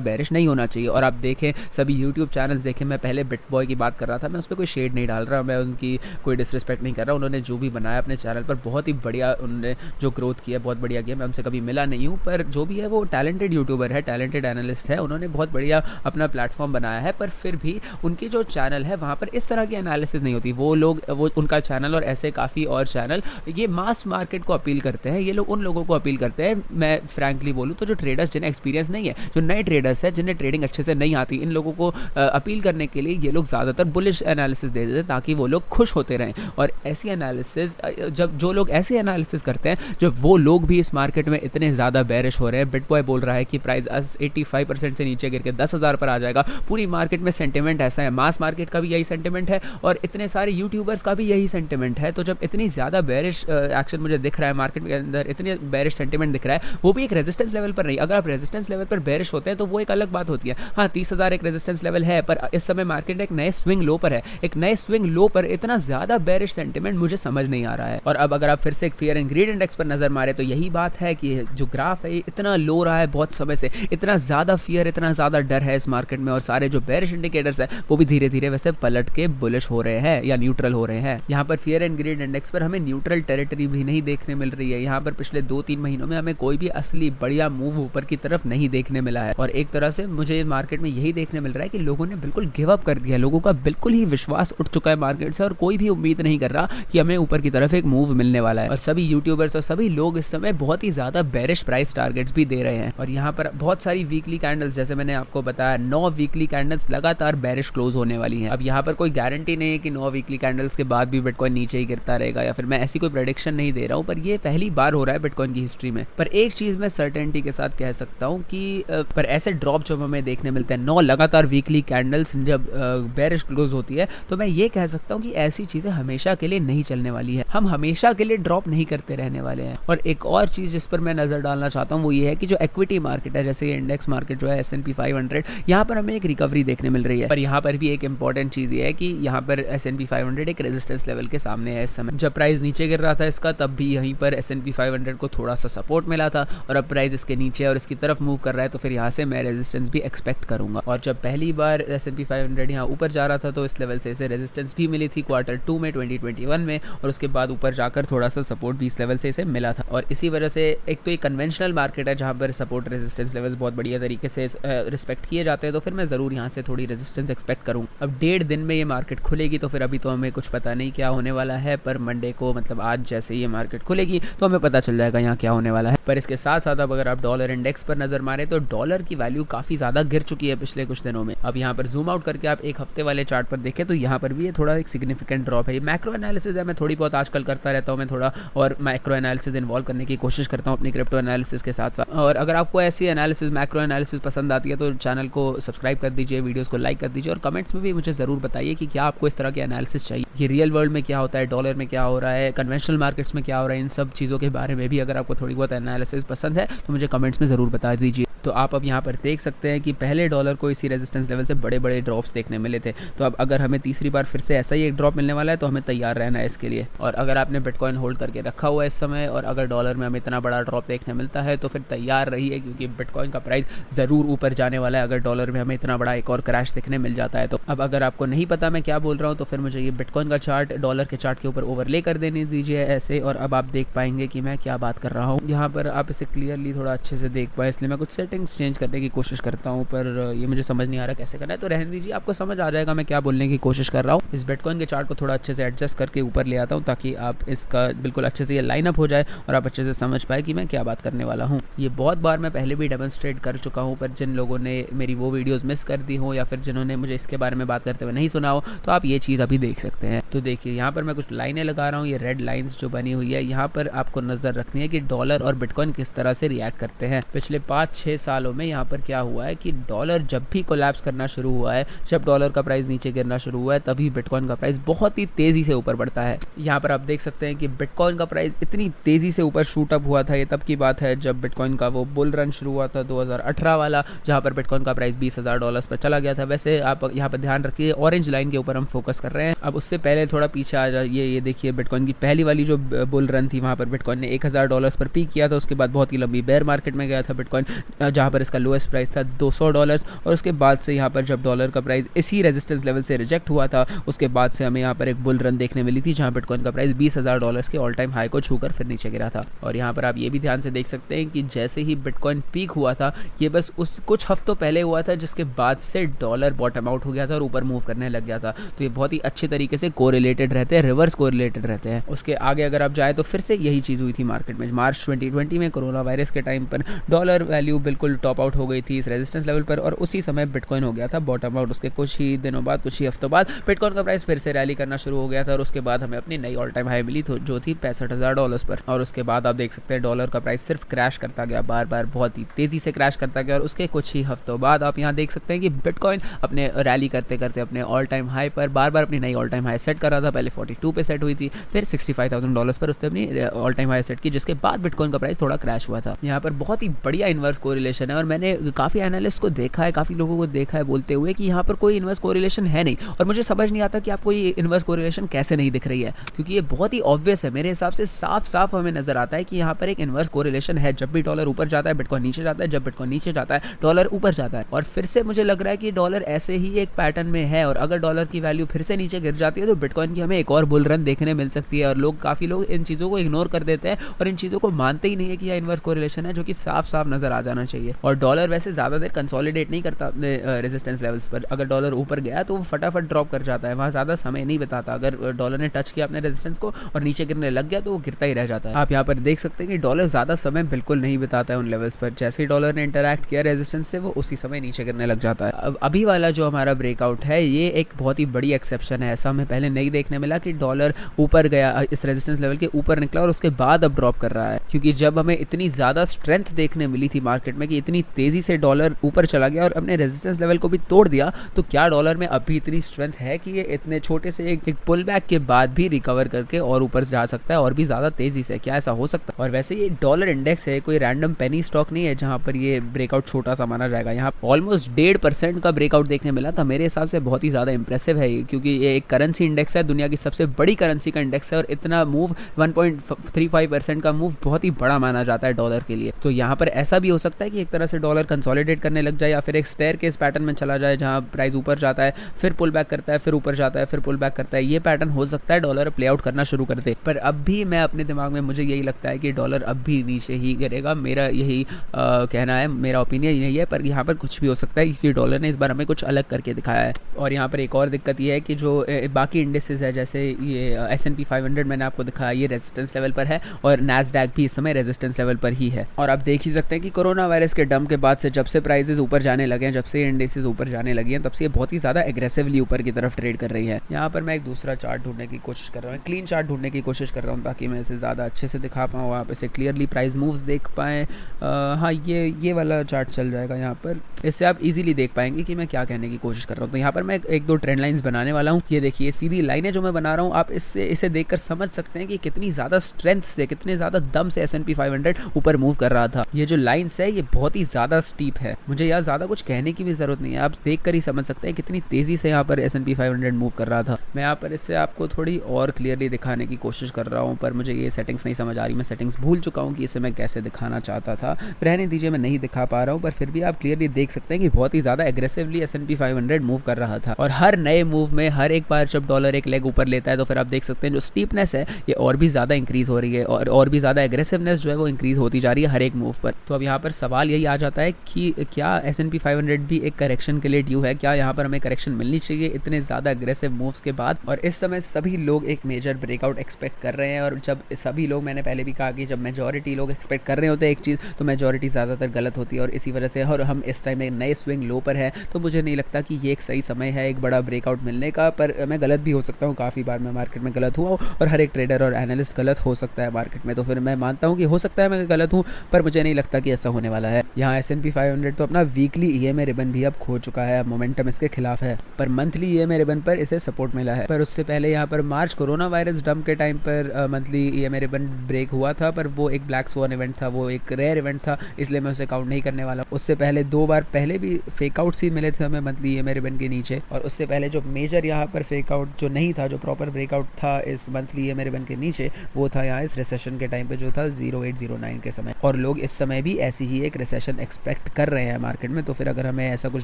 बेरिश नहीं होना चाहिए। और आप देखें सभी यूट्यूब चैनल्स देखें, मैं पहले बिटबॉय की बात कर रहा था, मैं उस पर कोई शेड नहीं डाल रहा, मैं उनकी कोई डिसरिस्पेक्ट नहीं कर रहा। उन्होंने जो भी बनाया अपने चैनल पर बहुत ही बढ़िया, उन्होंने जो ग्रोथ किया बहुत बढ़िया किया। मैं उनसे कभी मिला नहीं हूँ, पर जो भी है वो टैलेंटेड यूट्यूबर है, टैलेंटेड एनालिस्ट है, उन्होंने बहुत बढ़िया अपना प्लेटफॉर्म बनाया है। पर फिर भी उनकी जो चैनल है वहाँ पर इस तरह की एनालिसिस नहीं होती। वो उनका चैनल और ऐसे काफ़ी और चैनल ये मास मार्केट को अपील करते हैं, ये लोग उन लोगों को अपील करते हैं। मैं फ्रैंकली बोलूँ तो जो ट्रेडर्स जिन्हें एक्सपीरियंस नहीं है, जो नए ट्रेडर्स हैं जिन्हें ट्रेडिंग अच्छे से नहीं आती, इन लोगों को अपील करने के लिए ये लोग ज़्यादातर बुलिश एनालिसिस दे देते हैं ताकि वो लोग खुश होते रहें। और ऐसी एनालिसिस, जब जो लोग ऐसी एनालिसिस करते हैं, जब वो लोग भी इस मार्केट में इतने ज़्यादा बेरिश हो रहे हैं, बिटबॉय बोल रहा है कि प्राइस 85% से नीचे गिर के 10,000 पर आ जाएगा, पूरी मार्केट में सेंटिमेंट ऐसा है, मास मार्केट का भी यही सेंटिमेंट है और इतने सारे यूट्यूबर्स का भी यही सेंटिमेंट है। तो जब इतनी ज़्यादा बेरिश एक्शन मुझे दिख रहा है मार्केट के अंदर, इतने बेरिश सेंटिमेंट दिख रहा है, वो भी एक रेजिस्टेंस लेवल पर नहीं। अगर आप रेजिस्टेंस लेवल पर बेरिश होते हैं तो वो एक अलग बात होती है। हाँ, 30,000 एक रेजिस्टेंस लेवल है, पर इस समय मार्केट एक नए स्विंग लो पर है, एक नए स्विंग लो पर इतना ज़्यादा बेरिश सेंटिमेंट मुझे समझ नहीं आ रहा है। और अब अगर आप फिर से एक फियर एंड ग्रीड इंडेक्स पर नजर मारे तो यही बात है कि जो ग्राफ है इतना लो रहा है बहुत समय से, इतना ज़्यादा फियर, इतना ज़्यादा डर है इस मार्केट में, और सारे जो बेरिश इंडिकेटर्स है वो भी धीरे धीरे वैसे पलट के बुलिश हो रहे हैं या न्यूट्रल हो रहे हैं। यहाँ पर फियर एंड ग्रीड इंडेक्स पर हमें न्यूट्रल टेरिटरी भी नहीं देखने मिल रही है। यहाँ पर पिछले 2-3 महीनों में हमें कोई भी असली बढ़िया मूव ऊपर की तरफ नहीं देखने मिला है। और एक तरह से मुझे मार्केट में यही देखने मिल रहा है कि लोगों ने बिल्कुल गिव अप कर दिया, लोगों का बिल्कुल ही विश्वास उठ चुका है मार्केट से, और कोई भी उम्मीद नहीं कर रहा कि हमें ऊपर की तरफ एक मूव मिलने वाला है। और सभी यूट्यूबर्स और सभी लोग इस समय बहुत ही ज्यादा बेरिश प्राइस टारगेट्स भी दे रहे हैं। और यहाँ पर बहुत सारी वीकली कैंडल्स, जैसे मैंने आपको बताया 9 वीकली कैंडल्स लगातार बेरिश क्लोज होने वाली हैं। अब यहाँ पर कोई गारंटी नहीं है कि 9 वीकली कैंडल्स के बाद भी बिटकॉइन नीचे ही गिरता रहेगा, या फिर मैं ऐसी कोई प्रेडिक्शन नहीं दे रहा हूँ, पर ये पहली बार हो रहा है बिटकॉइन की हिस्ट्री में। पर एक चीज मैं सर्टेनिटी के साथ कह सकता हूँ कि पर ऐसे ड्रॉप जब हमें देखने मिलते हैं, 9 लगातार वीकली कैंडल्स जब बेरिश क्लोज होती है, तो मैं ये कह सकता हूँ कि ऐसी चीजें हमेशा के लिए नहीं चलने वाली है, हम हमेशा के लिए ड्रॉप नहीं करते रहने वाले हैं। और एक और चीज जिस पर मैं नजर डालना चाहता हूँ वो ये है कि जो इक्विटी मार्केट है, जैसे इंडेक्स मार्केट जो है S&P 500, यहाँ पर हमें एक रिकवरी देखने मिल रही है। पर यहाँ पर भी एक इंपॉर्टेंट चीज ये है कि यहाँ पर S&P 500 एक रेजिस्टेंस लेवल के सामने है। इस समय जब प्राइस नीचे गिर रहा था इसका, तब भी यहीं पर S&P 500 को थोड़ा सा सपोर्ट मिला था, और अब प्राइस इसके नीचे और इसकी तरफ मूव कर रहा है, तो फिर यहाँ से मैं रेजिस्टेंस भी एक्सपेक्ट करूंगा। और जब पहली बार S&P 500 यहाँ ऊपर जा रहा था तो इस लेवल से इसे रेजिस्टेंस भी मिली थी Q2 में 2021 में, और उसके बाद ऊपर जाकर थोड़ा सा सपोर्ट भी इस लेवल से इसे मिला था। और इसी वजह से एक तो ये कन्वेंशनल मार्केट है जहाँ पर सपोर्ट रेजिस्टेंस लेवल्स बहुत बढ़िया तरीके से रिस्पेक्ट किए जाते हैं, तो फिर मैं ज़रूर यहाँ से थोड़ी रेजिस्टेंस एक्सपेक्ट करूँ। अब 1.5 दिन में ये मार्केट खुलेगी, तो फिर अभी तो हमें कुछ पता नहीं क्या होने वाला है, पर मंडे को मतलब आज जैसे ये मार्केट खुलेगी तो हमें पता चल जाएगा यहाँ क्या होने वाला है। पर इसके साथ साथ अब अगर आप डॉलर इंडेक्स पर नजर मारे तो डॉलर की वैल्यू काफ़ी ज़्यादा गिर चुकी है पिछले कुछ दिनों में। अब यहाँ पर जूम आउट करके आप एक हफ्ते वाले चार्ट पर देखें तो यहाँ पर भी ये थोड़ा एक सिग्निफिकेंट ड्रॉप है। ये मैक्रो एनालिसिस है, मैं थोड़ी बहुत आजकल करता रहता हूँ, मैं थोड़ा और मैक्रो एनालिसिस इन्वॉल्व करने की कोशिश करता हूँ अपनी क्रिप्टो एनालिसिस के साथ साथ। और अगर आपको ऐसी एनालिसिस, मैक्रो एनालिसिस पसंद आती है तो चैनल को सब्सक्राइब कर दीजिए, वीडियोस को लाइक कर दीजिए, और कमेंट्स में भी मुझे ज़रूर बताइए कि क्या आपको इस तरह की एनालिसिस चाहिए। ये रियल वर्ल्ड में क्या होता है, डॉलर में क्या हो रहा है, कन्वेंशनल मार्केट्स में क्या हो रहा है, इन सब चीज़ों के बारे में भी अगर आपको थोड़ी बहुत एनालिसिस पसंद है तो मुझे कमेंट्स में ज़रूर बता दीजिए। तो आप अब यहाँ पर देख सकते हैं कि पहले डॉलर को इसी रेजिस्टेंस लेवल से बड़े बड़े ड्रॉप्स देखने मिले थे, तो अब अगर हमें तीसरी बार फिर से ऐसा ही एक ड्रॉप मिलने वाला है तो हमें तैयार रहना है इसके लिए। और अगर आपने बिटकॉइन होल्ड करके रखा हुआ है इस समय, और अगर डॉलर में हमें इतना बड़ा ड्रॉप देखने मिलता है तो फिर तैयार रहिए, क्योंकि बिटकॉइन का प्राइस ज़रूर ऊपर जाने वाला है अगर डॉलर में हमें इतना बड़ा एक और क्रैश देखने मिल जाता है तो। अब अगर आपको नहीं पता मैं क्या बोल रहा हूँ तो फिर मुझे ये बिटकॉइन का चार्ट डॉलर के चार्ट के ऊपर ओवरले कर देने दीजिए ऐसे, और अब आप देख पाएंगे कि मैं क्या बात कर रहा हूँ। यहाँ पर आप इसे क्लियरली थोड़ा अच्छे से देख पाए, इसलिए मैं कुछ सेट सेटिंग्स चेंज करने की कोशिश करता हूँ, पर ये मुझे समझ नहीं आ रहा कैसे करना है, तो रहने दीजिए, आपको समझ आ जाएगा मैं क्या बोलने की कोशिश कर रहा हूँ। इस बिटकॉइन के चार्ट को थोड़ा अच्छे से एडजस्ट करके ऊपर ले आता हूँ ताकि आप इसका बिल्कुल अच्छे से ये लाइनअप हो जाए और आप अच्छे से समझ पाए कि मैं क्या बात करने वाला हूँ। ये बहुत बार मैं पहले भी डेमोन्स्ट्रेट कर चुका हूँ, पर जिन लोगों ने मेरी वो वीडियोज़ मिस कर दी हो या फिर जिन्होंने मुझे इसके बारे में बात करते हुए नहीं सुना हो, तो आप ये चीज़ अभी देख सकते हैं। तो देखिए यहाँ पर मैं कुछ लाइनें लगा रहा हूँ, ये रेड लाइन्स जो बनी हुई है, यहाँ पर आपको नज़र रखनी है कि डॉलर और बिटकॉइन किस तरह से रिएक्ट करते हैं। पिछले 5-6 सालों में यहाँ पर क्या हुआ है कि डॉलर जब भी कोलैप्स करना शुरू हुआ है, जब डॉलर का प्राइस नीचे गिरना शुरू हुआ है, तभी बिटकॉइन का प्राइस बहुत ही तेज़ी से ऊपर बढ़ता है। यहाँ पर आप देख सकते हैं कि बिटकॉइन का प्राइस इतनी तेज़ी से ऊपर शूट अप हुआ था, ये तब की बात है जब बिटकॉइन का वो बुल रन शुरू हुआ था 2018 वाला, जहाँ पर बिटकॉइन का प्राइस $20,000 पर चला गया था। वैसे आप यहाँ पर ध्यान रखिए, ऑरेंज लाइन के ऊपर हम फोकस कर रहे हैं। अब उससे पहले थोड़ा पीछे आ जाइए, ये देखिए बिटकॉइन की पहली वाली जो बुल रन थी, वहाँ पर बिटकॉइन ने $1,000 पर पीक किया था। उसके बाद बहुत ही लंबी बेयर मार्केट में गया था बिटकॉइन, जहाँ पर इसका लोएस्ट प्राइस था $200, और उसके बाद से यहाँ पर जब डॉलर का प्राइस इसी रेजिस्टेंस लेवल से रिजेक्ट हुआ था, उसके बाद से हमें यहाँ पर एक बुल रन देखने मिली थी, जहाँ बिटकॉइन का प्राइस $20,000 के ऑल टाइम हाई को छूकर फिर नीचे गिरा था। और यहाँ पर आप ये भी ध्यान से देख सकते हैं कि जैसे ही बिटकॉइन पीक हुआ था, ये बस उस कुछ हफ्तों पहले हुआ था, जिसके बाद से डॉलर बॉटम आउट हो गया था और ऊपर मूव करने लग गया था। तो ये बहुत ही अच्छे तरीके से कोरिलेटेड रहते हैं, रिवर्स कोरिलेटेड रहते हैं। उसके आगे अगर आप जाए तो फिर से यही चीज़ हुई थी मार्केट में। मार्च 2020 में कोरोना वायरस के टाइम पर डॉलर वैल्यू बिल्कुल टॉप आउट हो गई थी इस रेजिस्टेंस लेवल पर, और उसी समय बिटकॉइन हो गया था बॉटम आउट। उसके कुछ ही दिनों बाद, कुछ ही हफ्तों बाद बिटकॉइन का प्राइस फिर से रैली करना शुरू हो गया था, और उसके बाद हमें अपनी नई ऑल टाइम हाई मिली जो थी $65,000 पर। और उसके बाद आप देख सकते हैं डॉलर का प्राइस सिर्फ क्रैश करता गया, बार बार बहुत ही तेज़ी से क्रैश करता गया। और उसके कुछ ही हफ्तों बाद आप यहाँ देख सकते हैं कि बिटकॉइन अपने रैली करते करते अपने ऑल टाइम हाई पर बार बार अपनी नई ऑल टाइम हाई सेट कर रहा था। पहले 42 पे सेट हुई थी, फिर $65,000 पर उसने अपनी ऑल टाइम हाई सेट की, जिसके बाद बिटकॉइन का प्राइस थोड़ा क्रैश हुआ था। यहाँ पर बहुत ही बढ़िया इन्वर्स कोरिलेशन है, और मैंने काफ़ी एनालिस्ट को देखा है, काफ़ी लोगों को देखा है बोलते हुए कि यहाँ पर कोई इन्वर्स कोरिलेशन है नहीं। और मुझे समझ नहीं आता कि आपको ये इन्वर्स कोरिलेशन कैसे नहीं दिख रही है, क्योंकि ये बहुत ही ऑब्वियस है। मेरे हिसाब से साफ साफ हमें नजर आता है कि यहाँ पर एक इन्वर्स कोरिलेशन है। जब भी डॉलर ऊपर जाता है बिटकॉइन नीचे जाता है, जब बिटकॉइन नीचे जाता है डॉलर ऊपर जाता है। और फिर से मुझे लग रहा है कि डॉलर ऐसे ही एक पैटर्न में है, और अगर डॉलर की वैल्यू फिर से नीचे गिर जाती है तो बिटकॉइन की हमें एक और बुल रन देखने मिल सकती है। और काफ़ी लोग इन चीज़ों को इग्नोर कर देते हैं और इन चीज़ों को मानते ही नहीं है कि यह इन्वर्स कोरिलेशन है, जो कि साफ साफ नजर आ जाना चाहिए। और डॉलर वैसे ज़्यादा देर कंसोलिडेट नहीं करता अपने रेजिस्टेंस लेवल्स पर। अगर डॉलर ऊपर गया तो वो फटाफट ड्रॉप कर जाता है, वहाँ ज़्यादा समय नहीं बिताता। अगर डॉलर ने टच किया अपने रेजिस्टेंस को और नीचे गिरने लग गया तो वो गिरता ही रह जाता है। आप यहाँ पर देख सकते हैं कि डॉलर ज़्यादा समय बिल्कुल नहीं बिताता है उन लेवल्स पर। जैसे ही डॉलर ने इंटरैक्ट किया रेजिस्टेंस से, वो उसी समय नीचे गिरने लग जाता है। अब अभी वाला जो हमारा ब्रेकआउट है, ये एक बहुत ही बड़ी एक्सेप्शन है। ऐसा हमें पहले नहीं देखने मिला कि डॉलर ऊपर गया, इस रेजिस्टेंस लेवल के ऊपर निकला और उसके बाद अब ड्रॉप कर रहा है। क्योंकि जब हमें इतनी ज़्यादा स्ट्रेंथ देखने मिली थी मार्केट में कि इतनी तेज़ी से डॉलर ऊपर चला गया और अपने रेजिस्टेंस लेवल को भी तोड़ दिया, तो क्या डॉलर में अभी इतनी स्ट्रेंथ है कि ये इतने छोटे से एक पुल बैक के बाद भी रिकवर करके और ऊपर जा सकता है और भी ज़्यादा तेज़ी से? क्या ऐसा हो सकता है? और वैसे ये डॉलर इंडेक्स है, कोई रैंडम पेनी स्टॉक नहीं है जहाँ पर ये ब्रेकआउट छोटा सा माना जाएगा। यहाँ ऑलमोस्ट 1.5% का ब्रेकआउट देखने मिला था। मेरे हिसाब से बहुत ही ज़्यादा इंप्रेसिव है ये, क्योंकि ये एक करेंसी इंडेक्स है, दुनिया की सबसे बड़ी करेंसी का इंडेक्स है, और इतना मूव 1.35% का मूव बहुत ही बड़ा माना जाता है डॉलर के लिए। तो यहाँ पर ऐसा भी हो सकता है कि एक तरह से डॉलर कंसोलिडेट करने लग जाए, या फिर एक स्टेयरकेस पैटर्न में चला जाए, जहाँ प्राइस ऊपर जाता है, फिर पुल बैक करता है, फिर ऊपर जाता है, फिर पुल बैक करता है। ये पैटर्न हो सकता है डॉलर प्ले आउट करना शुरू कर दे। पर अब भी मैं अपने दिमाग में, मुझे यही लगता है कि डॉलर अब भी नीचे ही गिरेगा। मेरा यही कहना है, मेरा ओपिनियन यही है। पर यहाँ पर कुछ भी हो सकता है, क्योंकि डॉलर ने इस बार हमें कुछ अलग करके दिखाया है। और यहाँ पर एक और दिक्कत ये है कि जो बाकी इंडेक्सेस है, जैसे ये S&P 500 मैंने आपको दिखाया, ये रेजिस्टेंस लेवल पर है, और नैस्डैक भी इस समय रेजिस्टेंस लेवल पर ही है। और आप देख ही सकते हैं कि कोरोना वायरस के डंप के बाद से जब से प्राइसेस ऊपर जाने लगे हैं, जब से इंडेक्सेस ऊपर जाने लगी हैं, तब से ये बहुत ही ज़्यादा एग्रेसिवली ऊपर की तरफ ट्रेड कर रही है। यहाँ पर मैं एक दूसरा चार्ट ढूंढने की कोशिश कर रहा हूँ, क्लीन चार्ट ढूंढने की कोशिश कर रहा हूँ, ताकि मैं इसे ज़्यादा अच्छे से दिखा पाऊँ, आप इसे क्लियरली प्राइस मूव्स देख पाएँ। हाँ, ये वाला चार्ट चल जाएगा यहाँ पर, इससे आप इजीली देख पाएंगे कि मैं क्या कहने की कोशिश कर रहा हूँ। तो यहाँ पर मैं एक दो ट्रेंड लाइंस बनाने वाला हूँ। ये देखिए सीधी लाइनें जो मैं बना रहा हूँ, आप इसे देखकर समझ सकते हैं कि कितनी ज़्यादा स्ट्रेंथ से, कितने ज़्यादा दम से S&P 500 ऊपर मूव कर रहा था। ये जो लाइन्स है, ये बहुत ही ज़्यादा स्टीप है। मुझे यहाँ ज़्यादा कुछ कहने की भी ज़रूरत नहीं है, आप देख कर ही समझ सकते हैं कितनी तेज़ी से यहाँ पर S&P 500 मूव कर रहा था। मैं यहाँ पर इससे आपको थोड़ी और क्लियरली दिखाने की कोशिश कर रहा हूँ, पर मुझे ये सेटिंग्स नहीं समझ आ रही। मैं सेटिंग्स भूल चुका हूँ कि इसे मैं कैसे दिखाना चाहता था। रहने दीजिए, मैं नहीं दिखा पा रहा हूँ, पर फिर भी आप क्लियरली देख देख सकते हैं कि बहुत ही ज़्यादा एग्रेसिवली S&P 500 मूव कर रहा था, और हर नए मूव में हर एक बार जब डॉलर एक लेग ऊपर लेता है तो फिर आप देख सकते हैं जो स्टीपनेस है ये और भी ज़्यादा इंक्रीज हो रही है, और भी ज़्यादा एग्रेसिवनेस जो है वो इंक्रीज होती जा रही है हर एक मूव पर। तो अब यहाँ पर सवाल यही आ जाता है कि क्या S&P 500 भी एक करेक्शन के लिए ड्यू है, क्या यहाँ पर हमें करेक्शन मिलनी चाहिए इतने ज़्यादा एग्रेसिव मूव्स के बाद। और इस समय सभी लोग एक मेजर ब्रेकआउट एक्सपेक्ट कर रहे हैं, और जब सभी लोग, मैंने पहले भी कहा कि जब मेजॉरिटी लोग एक्सपेक्ट कर रहे होते हैं एक चीज़ तो मेजॉरिटी ज़्यादातर गलत होती है, और इसी वजह से और हम इस टाइम एक नए स्विंग लो पर है, तो मुझे नहीं लगता कि ये एक सही समय है एक बड़ा ब्रेकआउट मिलने का। पर मैं गलत भी हो सकता हूँ, काफ़ी बार मैं मार्केट में गलत हुआ हूँ, और हर एक ट्रेडर और एनालिस्ट गलत हो सकता है मार्केट में, तो फिर मैं मानता हूँ कि हो सकता है मैं गलत हूँ, पर मुझे नहीं लगता कि ऐसा होने वाला है। यहाँ S&P 500 तो अपना वीकली EMA रिबन भी अब खो चुका है, अब मोमेंटम इसके खिलाफ है, पर मंथली EMA रिबन पर इसे सपोर्ट मिला है। पर उससे पहले यहाँ पर मार्च कोरोना वायरस डंप के टाइम पर मंथली EMA रिबन ब्रेक हुआ था, पर वो एक ब्लैक स्वॉन इवेंट था, वो एक रेयर इवेंट था, इसलिए मैं उसे काउंट नहीं करने वाला। उससे पहले 2 बार पहले भी फेक आउट्स ही मिले थे हमें मंथली EMA रिबन के नीचे, और उससे पहले जो मेजर यहाँ पर फेक आउट जो नहीं था, जो प्रॉपर ब्रेकआउट था इस मंथली EMA रिबन के नीचे, वो था यहाँ इस रिसेशन के टाइम पे जो था 0809 के समय, और लोग इस समय भी ऐसी ही एक रिसेशन एक्सपेक्ट कर रहे हैं मार्केट में। तो फिर अगर हमें ऐसा कुछ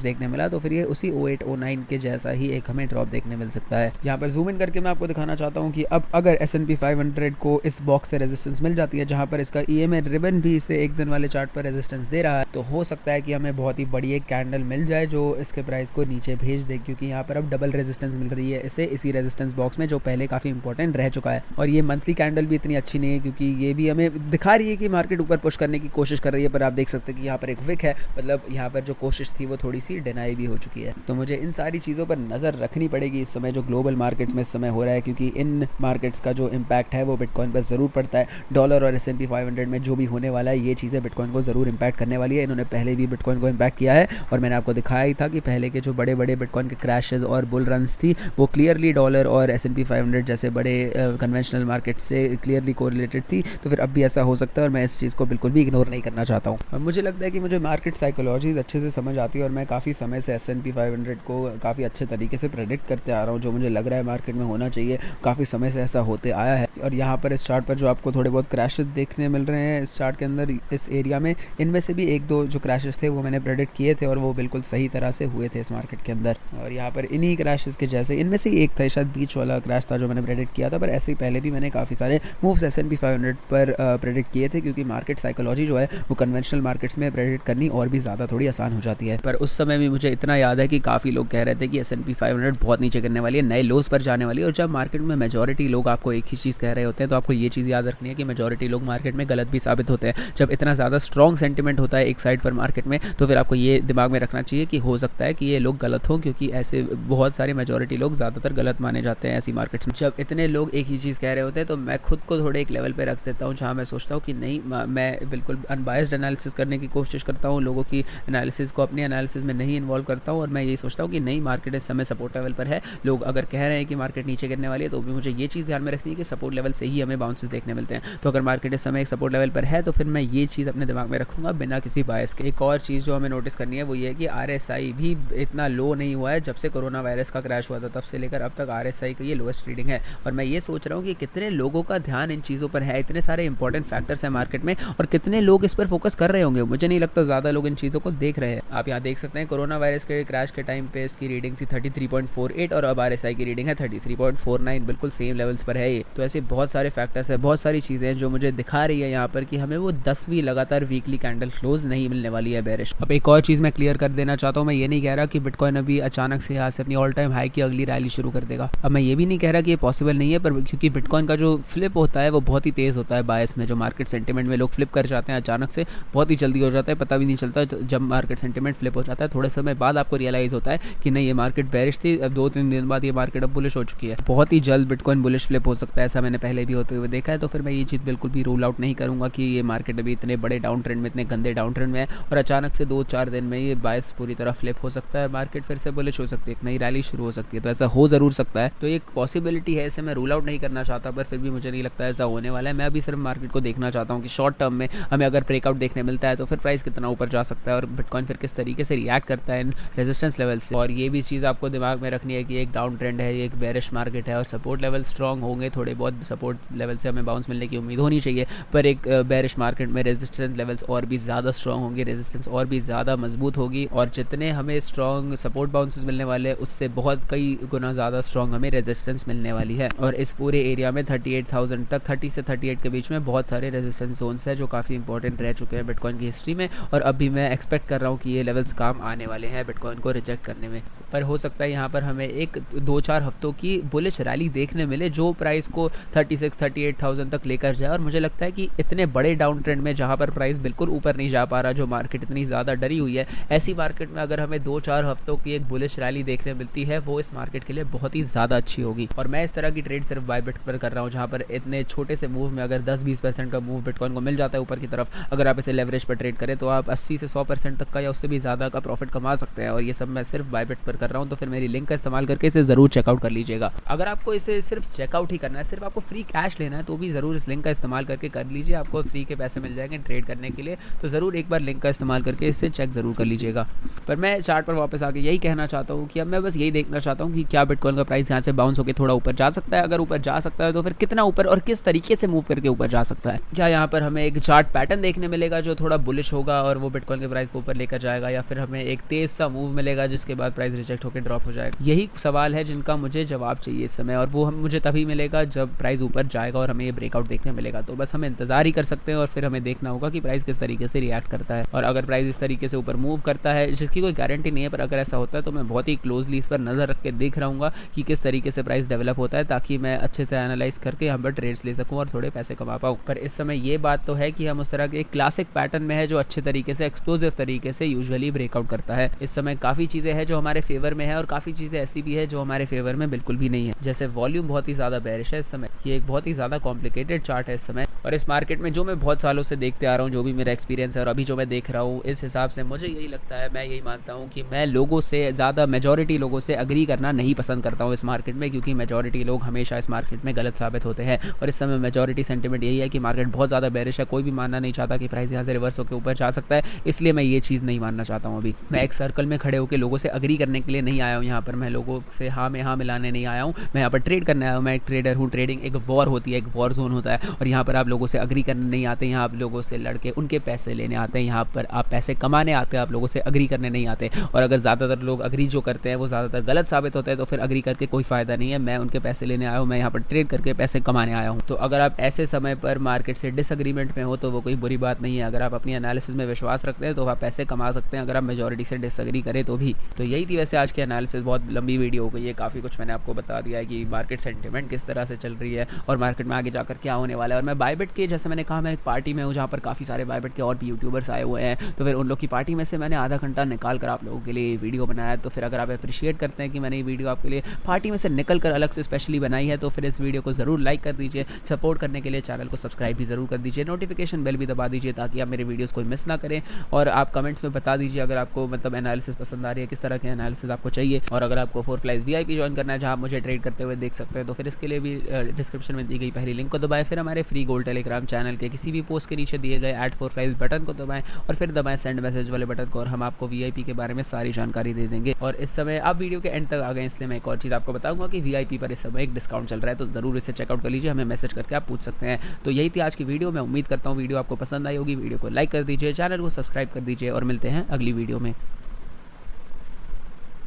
देखने मिला तो फिर ये उसी 0809 के जैसा ही एक हमें ड्रॉप देखने मिल सकता है। यहाँ पर जूम इन करके मैं आपको दिखाना चाहता हूँ कि अब अगर S&P 500 को इस बॉक्स से रेजिस्टेंस मिल जाती है, जहाँ पर इसका EMA रिबन भी इसे एक दिन वाले चार्ट पर रेजिस्टेंस दे रहा है, तो हो सकता है कि हमें बहुत ही बड़ी एक कैंडल मिल जाए जो इसके प्राइस को नीचे भेज दे, क्योंकि यहाँ पर अब डबल रेजिस्टेंस मिल रही है इसे इसी रेजिस्टेंस बॉक्स में जो पहले काफ़ी इंपॉर्टेंट रह चुका है। और ये मंथली कैंडल भी इतनी अच्छी नहीं है, क्योंकि ये भी हमें दिखा रही है कि मार्केट ऊपर पुश करने की कोशिश कर रही है, पर आप देख सकते हैं कि यहाँ पर एक विक है, मतलब यहाँ पर जो कोशिश थी वो थोड़ी सी डिनाई भी हो चुकी है। तो मुझे इन सारी चीज़ों पर नज़र रखनी पड़ेगी इस समय जो ग्लोबल मार्केट्स में इस समय हो रहा है, क्योंकि इन मार्केट्स का जो इम्पैक्ट है वो बिटकॉइन पर ज़रूर पड़ता है। डॉलर और S&P 500 में जो भी होने वाला है ये चीज़ें बिटकॉइन को ज़रूर इम्पैक्ट करने वाली है। इन्होंने पहले भी बिटकॉइन को इम्पैक्ट किया है, और मैंने आपको दिखाया ही था कि पहले के जो बड़े बड़े बिटकॉइन के क्रैशेस और बुल रन्स थी वो क्लियरली डॉलर और S&P 500 जैसे बड़े कन्वेंशनल मार्केट से क्लियरली कोरिलेटेड थी। तो फिर अब भी ऐसा हो सकता है, और मैं इस चीज़ को बिल्कुल भी इग्नोर नहीं करना चाहता हूँ। और मुझे लगता है कि मुझे मार्केट साइकोलॉजी अच्छे से समझ आती है, और मैं काफ़ी समय से S&P 500 को काफ़ी अच्छे तरीके से प्रेडिक्ट करते आ रहा हूँ, जो मुझे लग रहा है मार्केट में होना चाहिए, काफ़ी समय से ऐसा होते आया है। और यहाँ पर इस चार्ट पर जो आपको थोड़े बहुत क्रैशेस देखने मिल रहे हैं इस चार्ट के अंदर, इस एरिया में, इनमें से भी 1-2 जो क्रैशेस थे वो मैंने प्रेडिक्ट किए थे, और वो बिल्कुल सही तरह से हुए थे इस मार्केट के अंदर। और यहाँ पर इन्हीं क्रैशेस के जैसे इनमें से एक था, शायद बीच वाला क्रैश था जो मैंने प्रेडिक्ट किया था, पर ऐसे ही पहले भी मैंने काफ़ी सारे मूव्स S&P 500 पर प्रेडिक्ट किए थे, क्योंकि मार्केट साइकोलॉजी जो है वो कन्वेंशनल मार्केट्स में प्रेडिक्ट करनी और भी ज़्यादा थोड़ी आसान हो जाती है। पर उस समय भी मुझे इतना याद है कि काफ़ी लोग कह रहे थे कि S&P 500 बहुत नीचे करने वाली है, नए लोज पर जाने वाली है। और जब मार्केट में मेजॉरिटी लोग आपको एक ही चीज़ कह रहे होते हैं तो आपको ये चीज़ याद रखनी है कि मेजॉरिटी लोग मार्केट में गलत भी साबित होते हैं। जब इतना ज़्यादा स्ट्रॉन्ग सेंटिमेंट होता है एक साइड पर मार्केट में, तो फिर आपको ये दिमाग में रखना चाहिए कि हो सकता है कि ये लोग गलत हों, क्योंकि ऐसे बहुत सारे मेजॉरिटी लोग ज़्यादातर गलत माने जाते हैं ऐसी मार्केट्स में। जब इतने लोग एक ही चीज़ कह रहे होते हैं तो मैं खुद को थोड़े एक लेवल पे रख देता हूँ जहाँ मैं सोचता हूँ कि नहीं, मैं बिल्कुल अनबायस्ड एनालिसिस करने की कोशिश करता हूँ, लोगों की एनालिसिस को अपनी एनालिसिस में नहीं इन्वॉल्व करता हूँ, और मैं यही सोचता हूँ कि नहीं, मार्केट इस समय सपोर्ट लेवल पर है। लोग अगर कह रहे हैं कि मार्केट नीचे गिरने वाली है, तो भी मुझे ये चीज़ ध्यान में रखनी है कि सपोर्ट लेवल से ही हमें बाउंसेस देखने मिलते हैं। तो अगर मार्केट इस समय एक सपोर्ट लेवल पर है तो फिर मैं ये चीज़ अपने दिमाग में रखूँगा बिना किसी बायस के। एक और चीज़ जो हमें नोटिस करनी है वो ये है कि RSI भी इतना लो नहीं हुआ है। जब से कोरोना वायरस का क्रैश हुआ था तब से लेकर अब तक RSI का ये लोएस्ट रीडिंग है, और मैं ये सोच रहा हूँ कि कितने लोगों का ध्यान इन चीज़ों पर है, इतने सारे इंपॉर्टेंट फैक्टर्स हैं मार्केट में, और कितने लोग इस पर फोकस कर रहे होंगे। मुझे नहीं लगता ज़्यादा लोग इन चीज़ों को देख रहे हैं। आप यहाँ देख सकते हैं कोरोना वायरस के क्रैश के टाइम पे इसकी रीडिंग थी 33.48, और अब RSI की रीडिंग है 33.49, बिल्कुल सेम लेवल्स पर है ये। तो ऐसे बहुत सारे फैक्टर्स हैं, बहुत सारी चीज़ें हैं जो मुझे दिखा रही है यहाँ पर कि हमें वो 10वीं लगातार वीकली कैंडल क्लोज नहीं मिलने वाली है बेरिश। अब एक और चीज़ मैं क्लियर कर देना चाहता हूँ, मैं ये नहीं कह रहा कि बिटकॉइन अभी अचानक से यहाँ से अपनी ऑल टाइम हाई की अगली रैली शुरू कर देगा। अब मैं ये भी नहीं कह रहा कि ये पॉसिबल नहीं है, पर क्योंकि बिटकॉइन का जो फ्लिप होता है वो बहुत ही तेज़ होता है बायस में, जो मार्केट सेंटिमेंट में लोग फ्लिप कर जाते हैं अचानक से, बहुत ही जल्दी हो जाता है, पता भी नहीं चलता। जब मार्केट सेंटिमेंट फ्लिप हो जाता है थोड़े समय बाद आपको रियलाइज़ होता है कि नहीं, ये मार्केट बेरिश थी, अब 2-3 दिन बाद ये मार्केट अब बुलिश हो चुकी है। बहुत ही जल्द बिटकॉइन बुलिश फ्लिप हो सकता है, ऐसा मैंने पहले भी होते हुए देखा है। तो फिर मैं ये चीज़ बिल्कुल भी रूल आउट नहीं करूँगा कि ये मार्केट अभी इतने बड़े डाउन ट्रेंड में, इतने गंदे डाउन ट्रेंड में है, और अचानक से 2-4 दिन में ये बायस पूरी तरह फ्लिप हो सकता है, मार्केट फिर से बुलिश हो सकती है, एक नई रैली शुरू हो सकती है। तो ऐसा हो ज़रूर सकता है, तो एक पॉसिबिलिटी है, इसे मैं रूल आउट नहीं करना चाहता, पर फिर भी मुझे नहीं लगता ऐसा होने वाला है। मैं अभी सिर्फ मार्केट को देखना चाहता हूँ कि शॉर्ट टर्म में हमें अगर ब्रेकआउट देखने मिलता है तो फिर प्राइस कितना ऊपर जा सकता है, और बिटकॉइन फिर किस तरीके से रिएक्ट करता है इन रेजिस्टेंस लेवल से। और ये भी चीज़ आपको दिमाग में रखनी है कि एक डाउन ट्रेंड है, ये एक बेरिश मार्केट है, और सपोर्ट लेवल स्ट्रॉन्ग होंगे, थोड़े बहुत सपोर्ट लेवल से हमें बाउंस मिलने की उम्मीद होनी चाहिए, पर एक बेरिश मार्केट में रेजिस्टेंस लेवल्स और भी ज़्यादा स्ट्रॉन्ग होंगे, रेजिस्टेंस और भी ज़्यादा मजबूत होगी और जितने हमें स्ट्रॉन्ग सपोर्ट बाउंसेस मिलने वाले हैं उससे बहुत कई गुना ज़्यादा स्ट्रॉन्ग हमें रेजिस्टेंस मिलने वाली है। और इस पूरे एरिया में 38,000 तक 30 से 38 के बीच में बहुत सारे रेजिस्टेंस जोन्स हैं जो काफ़ी इंपॉर्टेंट रह चुके हैं बिटकॉइन की हिस्ट्री में, और अभी मैं एक्सपेक्ट कर रहा हूँ कि ये लेवल्स काम आने वाले हैं बिटकॉइन को रिजेक्ट करने में। पर हो सकता है यहाँ पर हमें एक 2-4 हफ्तों की बुलिश रैली देखने मिले जो प्राइस को 36-38,000 तक लेकर जाए। और मुझे लगता है कि इतने बड़े डाउन ट्रेंड में जहाँ पर प्राइस बिल्कुल ऊपर नहीं जा पा रहा, जो मार्केट इतनी ज़्यादा डरी हुई है, ऐसी मार्केट में अगर हमें 2-4 हफ्तों की एक बुलिश रैली देखने मिलती है वो इस मार्केट के लिए बहुत ही ज़्यादा अच्छी होगी। और मैं इस तरह की ट्रेड सिर्फ बायबिट पर कर रहा हूँ जहाँ पर इतने छोटे से मूव में अगर 10-20% का मूव बिटकॉइन को मिल जाता है ऊपर की तरफ, अगर आप इसे लेवरेज पर ट्रेड करें तो आप 80 से 100% तक का या उससे भी ज़्यादा का प्रॉफिट कमा सकते हैं। और ये सब मैं सिर्फ बायबिट पर कर रहा हूँ, तो फिर मेरी लिंक का इस्तेमाल करके इसे ज़रूर चेकआउट कर लीजिएगा। अगर आपको इसे सिर्फ चेकआउट ही करना है, सिर्फ आपको फ्री कैश लेना है, तो भी ज़रूर इस लिंक का इस्तेमाल करके कर लीजिए। आपको फ्री के पैसे मिल जाएंगे ट्रेड करने के लिए, तो ज़रूर एक बार लिंक का इस्तेमाल करके इससे चेक ज़रूर कर लीजिएगा। पर मैं चार्ट पर वापस आके यही कहना चाहता हूँ कि अब मैं बस यही देखना चाहता हूँ कि क्या बिटकॉइन का प्राइस यहाँ से बाउंस होकर थोड़ा ऊपर जा सकता है। अगर ऊपर जा सकता है तो फिर कितना ऊपर और किस तरीके से मूव करके ऊपर जा सकता है। क्या यहाँ पर हमें एक चार्ट पैटर्न देखने मिलेगा जो थोड़ा बुलिश होगा और वो बिटकॉइन के प्राइस को ऊपर लेकर जाएगा, या फिर हमें एक तेज सा मूव मिलेगा जिसके बाद प्राइस रिजेक्ट होकर ड्रॉप हो जाएगा। यही सवाल है जिनका मुझे जवाब चाहिए इस समय, और वो हम मुझे तभी मिलेगा जब प्राइस ऊपर जाएगा और हमें ये ब्रेकआउट देखने मिलेगा। तो बस हमें इंतजार ही कर सकते हैं और फिर हमें देखना होगा कि प्राइस किस तरीके से रिएक्ट करता है। और अगर प्राइस इस तरीके से ऊपर मूव करता है, जिसकी कोई गारंटी नहीं है, पर अगर ऐसा होता है तो मैं बहुत ही क्लोजली इस पर नज़र रख के देख रहूँगा कि किस तरीके से प्राइस डेवलप होता है, ताकि मैं अच्छे से एनालाइज करके यहाँ पर ट्रेड्स ले सकूँ और थोड़े पैसे कमा पाऊँ। पर इस समय ये बात तो है कि हम उस तरह के क्लासिक पैटर्न में है जो अच्छे तरीके से एक्सप्लोसिव तरीके से यूजुअली ब्रेकआउट करता है। इस समय काफ़ी चीज़ें हैं जो हमारे फेवर में है और काफ़ी चीज़ें ऐसी भी है जो हमारे फेवर में बिल्कुल भी नहीं है। जैसे वॉल्यूम बहुत ही ज़्यादा बेरिश है इस समय, ये एक बहुत ही ज़्यादा कॉम्प्लिकेटेड चार्ट है इस समय। और इस मार्केट में जो मैं बहुत सालों से देखते आ रहा हूँ, जो भी मेरा एक्सपीरियंस है और अभी जो मैं देख रहा हूँ, इस हिसाब से मुझे यही लगता है, मैं यही मानता हूँ कि मैं लोगों से ज़्यादा मेजॉरिटी लोगों से अग्री करना नहीं पसंद करता हूँ इस मार्केट में, क्योंकि मेजॉरिटी लोग हमेशा इस मार्केट में गलत साबित होते हैं। और इस समय मेजॉरिटी सेंटिमेंट यही है कि मार्केट बहुत ज़्यादा बेरिश है, कोई भी मानना नहीं चाहता कि प्राइस यहाँ से रिवर्स होकर ऊपर जा सकता है, इसलिए मैं ये चीज़ नहीं मानना चाहता हूँ। अभी मैं एक सर्कल में खड़े होकर लोगों से अग्री करने के लिए नहीं आया हूँ यहाँ पर, मैं लोगों से हाँ में हाँ मिलाने नहीं आया हूँ, मैं यहाँ पर ट्रेड करने आया हूँ। मैं एक ट्रेडर हूँ, ट्रेडिंग एक वॉर होती है, एक वॉर जोन होता है, और यहाँ पर आप लोगों से अग्री करने नहीं आते, यहाँ आप लोगों से लड़के उनके पैसे लेने आते हैं, यहाँ पर आप पैसे कमाने आते हैं, आप लोगों से अग्री करने नहीं आते। और अगर ज़्यादातर लोग अग्री जो करते हैं वो ज़्यादातर गलत साबित होते हैं, तो फिर अग्री करके कोई फ़ायदा नहीं है। मैं उनके पैसे लेने आया हूँ, मैं यहाँ पर ट्रेड करके पैसे कमाने आया हूँ। तो अगर आप ऐसे समय पर मार्केट से डिसएग्रीमेंट में हो तो वो कोई बुरी बात नहीं है। अगर आप अपनी एनालिसिस में विश्वास रखते हैं तो आप पैसे कमा सकते हैं, अगर आप मेजॉरिटी से डिसएग्री करें तो भी। तो यही थी वैसे आज की एनालिसिस, बहुत लंबी वीडियो हो गई है, काफ़ी कुछ मैंने आपको बता दिया है कि मार्केट सेंटिमेंट किस तरह से चल रही है और मार्केट में आगे जाकर क्या होने वाला है। और मैं बायबिट के, जैसे मैंने कहा, मैं एक पार्टी में हूँ जहाँ पर काफ़ी सारे बायबिट के और भी यूट्यूबर्स आए हुए हैं, तो फिर उन लोग की पार्टी में से मैंने आधा घंटा निकाल कर आप लोगों के लिए वीडियो बनाया। तो फिर अगर आप अप्रिशिएट करते हैं कि मैंने ये वीडियो आपके लिए पार्टी में से निकल कर अलग से स्पेशली बनाई है, तो फिर इस वीडियो को ज़रूर लाइक कर दीजिए। सपोर्ट करने के लिए चैनल को सब्सक्राइब भी ज़रूर कर दीजिए, नोटिफिकेशन बेल भी दबा दीजिए ताकि आप मेरे वीडियोस को मिस ना करें। और आप कमेंट्स में बता दीजिए अगर आपको मतलब एनालिसिस पसंद आ रही है, किस तरह के एनालिसिस आपको चाहिए। और अगर आपको 4Flies VIP ज्वाइन करना है जहाँ आप मुझे ट्रेड करते हुए देख सकते हैं, तो फिर इसके लिए भी डिस्क्रिप्शन में दी गई पहली लिंक को दबाएं, फिर हमारे फ्री गोल्ड टेलीग्राम चैनल के किसी भी पोस्ट के नीचे दिए गए @4Flies बटन को दबाएं और फिर दबाएं सेंड मैसेज वाले बटन को, और हम आपको VIP के बारे में सारी जानकारी दे देंगे। और इस समय आप वीडियो के एंड तक आ गए, इसलिए मैं एक और चीज़ आपको बताऊंगा कि VIP पर इस समय एक डिस्काउंट चल रहा है, तो ज़रूर इसे चेकआउट कर लीजिए, हमें मैसेज करके आप पूछ सकते हैं। तो यही थी आज की वीडियो, मैं उम्मीद करता हूँ वीडियो आपको पसंद आई होगी। वीडियो को लाइक कर दीजिए, चैनल को सब्सक्राइब कर दीजिए और मिलते हैं अगली वीडियो में।